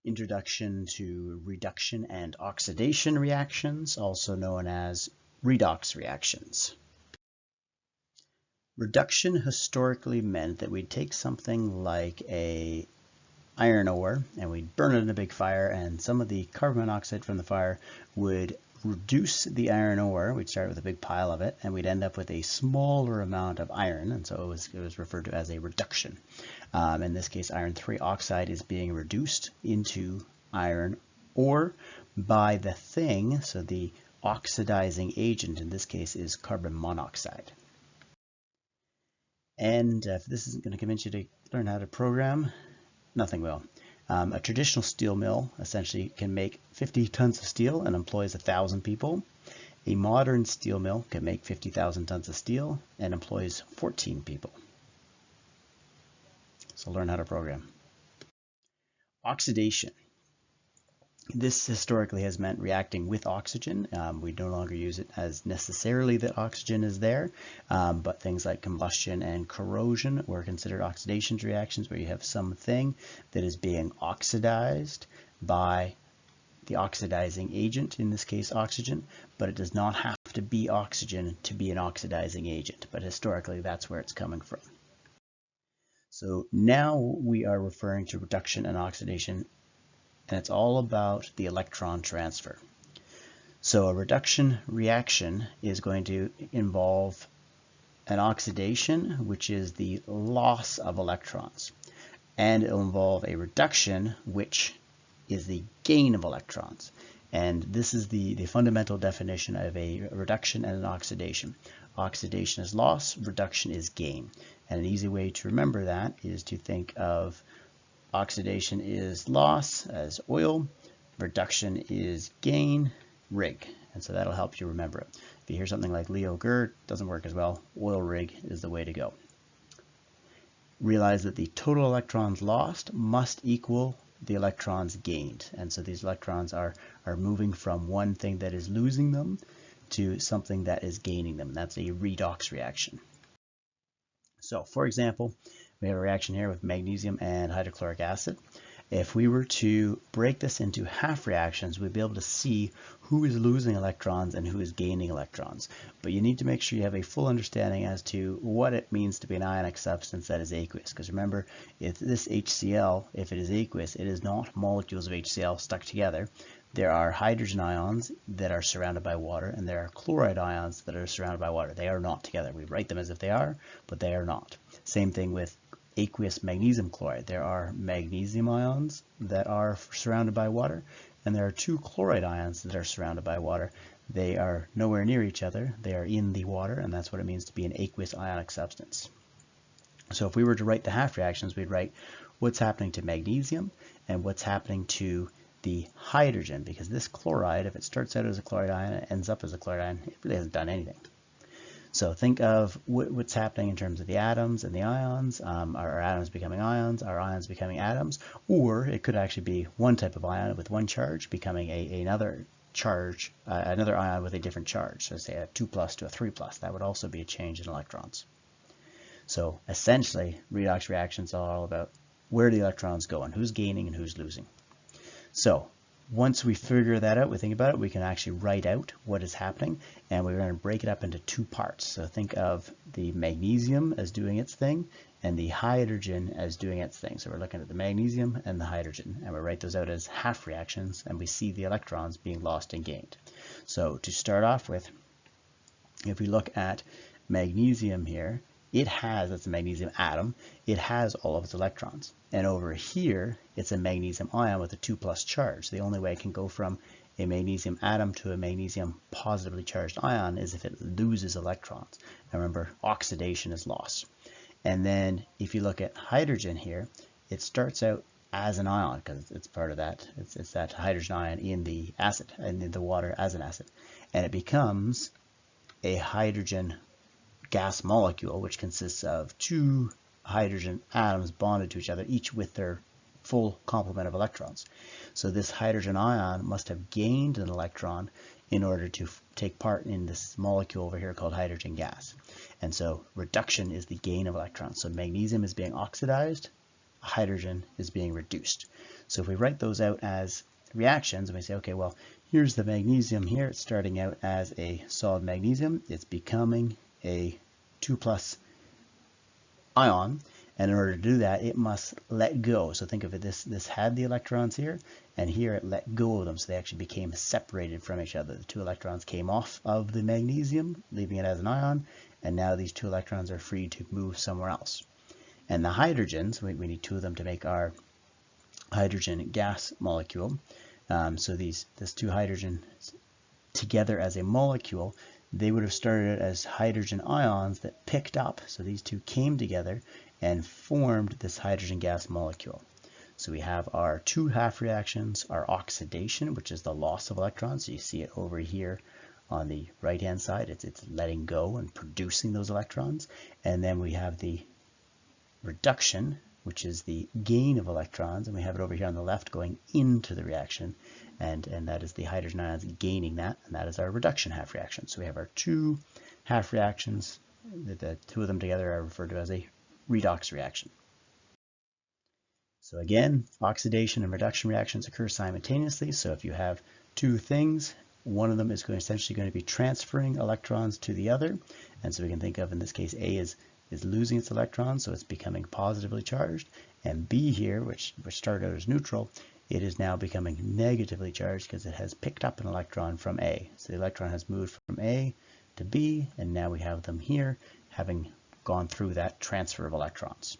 Introduction to reduction and oxidation reactions, also known as redox reactions. Reduction historically meant that we'd take something like a iron ore and we'd burn it in a big fire, and some of the carbon monoxide from the fire would reduce the iron ore. We'd start with a big pile of it and we'd end up with a smaller amount of iron, and so it was referred to as a reduction. In this case, iron 3 oxide is being reduced into iron ore by the thing, so the oxidizing agent in this case is carbon monoxide. And if this isn't going to convince you to learn how to program, nothing will. A traditional steel mill essentially can make 50 tons of steel and employs 1,000 people. A modern steel mill can make 50,000 tons of steel and employs 14 people. So learn how to program. Oxidation. This historically has meant reacting with oxygen. We no longer use it as necessarily that oxygen is there, but things like combustion and corrosion were considered oxidation reactions, where you have something that is being oxidized by the oxidizing agent, in this case oxygen, but it does not have to be oxygen to be an oxidizing agent, but historically that's where it's coming from. So now we are referring to reduction and oxidation, and it's all about the electron transfer. So a reduction reaction is going to involve an oxidation, which is the loss of electrons, and it will involve a reduction, which is the gain of electrons. And this is the fundamental definition of a reduction and an oxidation. Oxidation is loss, reduction is gain. And an easy way to remember that is to think of oxidation is loss as oil, reduction is gain, rig. And so that'll help you remember it. If you hear something like Leo Gerd, doesn't work as well, oil rig is the way to go. Realize that the total electrons lost must equal the electrons gained. And so these electrons are moving from one thing that is losing them to something that is gaining them. That's a redox reaction. So for example, we have a reaction here with magnesium and hydrochloric acid. If we were to break this into half reactions, we'd be able to see who is losing electrons and who is gaining electrons. But you need to make sure you have a full understanding as to what it means to be an ionic substance that is aqueous. Because remember, if this HCl, if it is aqueous, it is not molecules of HCl stuck together. There are hydrogen ions that are surrounded by water, and there are chloride ions that are surrounded by water. They are not together. We write them as if they are, but they are not. Same thing with aqueous magnesium chloride. There are magnesium ions that are surrounded by water, and there are two chloride ions that are surrounded by water. They are nowhere near each other. They are in the water, and that's what it means to be an aqueous ionic substance. So if we were to write the half reactions, we'd write what's happening to magnesium and what's happening to the hydrogen, because this chloride, if it starts out as a chloride ion and it ends up as a chloride ion, it really hasn't done anything. So think of what's happening in terms of the atoms and the ions. Are atoms becoming ions? Are ions becoming atoms? Or it could actually be one type of ion with one charge becoming another charge, another ion with a different charge. So say a 2+ to a 3+. That would also be a change in electrons. So essentially, redox reactions are all about where the electrons go and who's gaining and who's losing. So once we figure that out, we think about it, we can actually write out what is happening, and we're going to break it up into two parts. So think of the magnesium as doing its thing and the hydrogen as doing its thing. So we're looking at the magnesium and the hydrogen, and we write those out as half reactions, and we see the electrons being lost and gained. So to start off with, if we look at magnesium here, it has, that's a magnesium atom, it has all of its electrons. And over here, it's a magnesium ion with a 2+ charge. The only way it can go from a magnesium atom to a magnesium positively charged ion is if it loses electrons. Now remember, oxidation is loss. And then if you look at hydrogen here, it starts out as an ion because it's part of that. It's that hydrogen ion in the acid, and in the water as an acid. And it becomes a hydrogen gas molecule, which consists of two hydrogen atoms bonded to each other, each with their full complement of electrons. So this hydrogen ion must have gained an electron in order to take part in this molecule over here called hydrogen gas. And so reduction is the gain of electrons. So magnesium is being oxidized, hydrogen is being reduced. So if we write those out as reactions, and we say, okay, well, here's the magnesium here. It's starting out as a solid magnesium. It's becoming a 2+ ion. And in order to do that, it must let go. So think of it, this had the electrons here, and here it let go of them. So they actually became separated from each other. The 2 electrons came off of the magnesium, leaving it as an ion. And now these 2 electrons are free to move somewhere else. And the hydrogens, we need 2 of them to make our hydrogen gas molecule. So this 2 hydrogen together as a molecule, they would have started as hydrogen ions that picked up. So these 2 came together and formed this hydrogen gas molecule. So we have our 2 half reactions, our oxidation, which is the loss of electrons. So you see it over here on the right hand side. It's letting go and producing those electrons. And then we have the reduction, which is the gain of electrons, and we have it over here on the left going into the reaction, and that is the hydrogen ions gaining that, and that is our reduction half reaction. So we have our 2 half reactions. The 2 of them together are referred to as a redox reaction. So again, oxidation and reduction reactions occur simultaneously. So if you have 2 things, one of them is essentially going to be transferring electrons to the other, and so we can think of, in this case, A is losing its electrons, so it's becoming positively charged, and B here, which started out as neutral, it is now becoming negatively charged because it has picked up an electron from A. So the electron has moved from A to B, and now we have them here having gone through that transfer of electrons.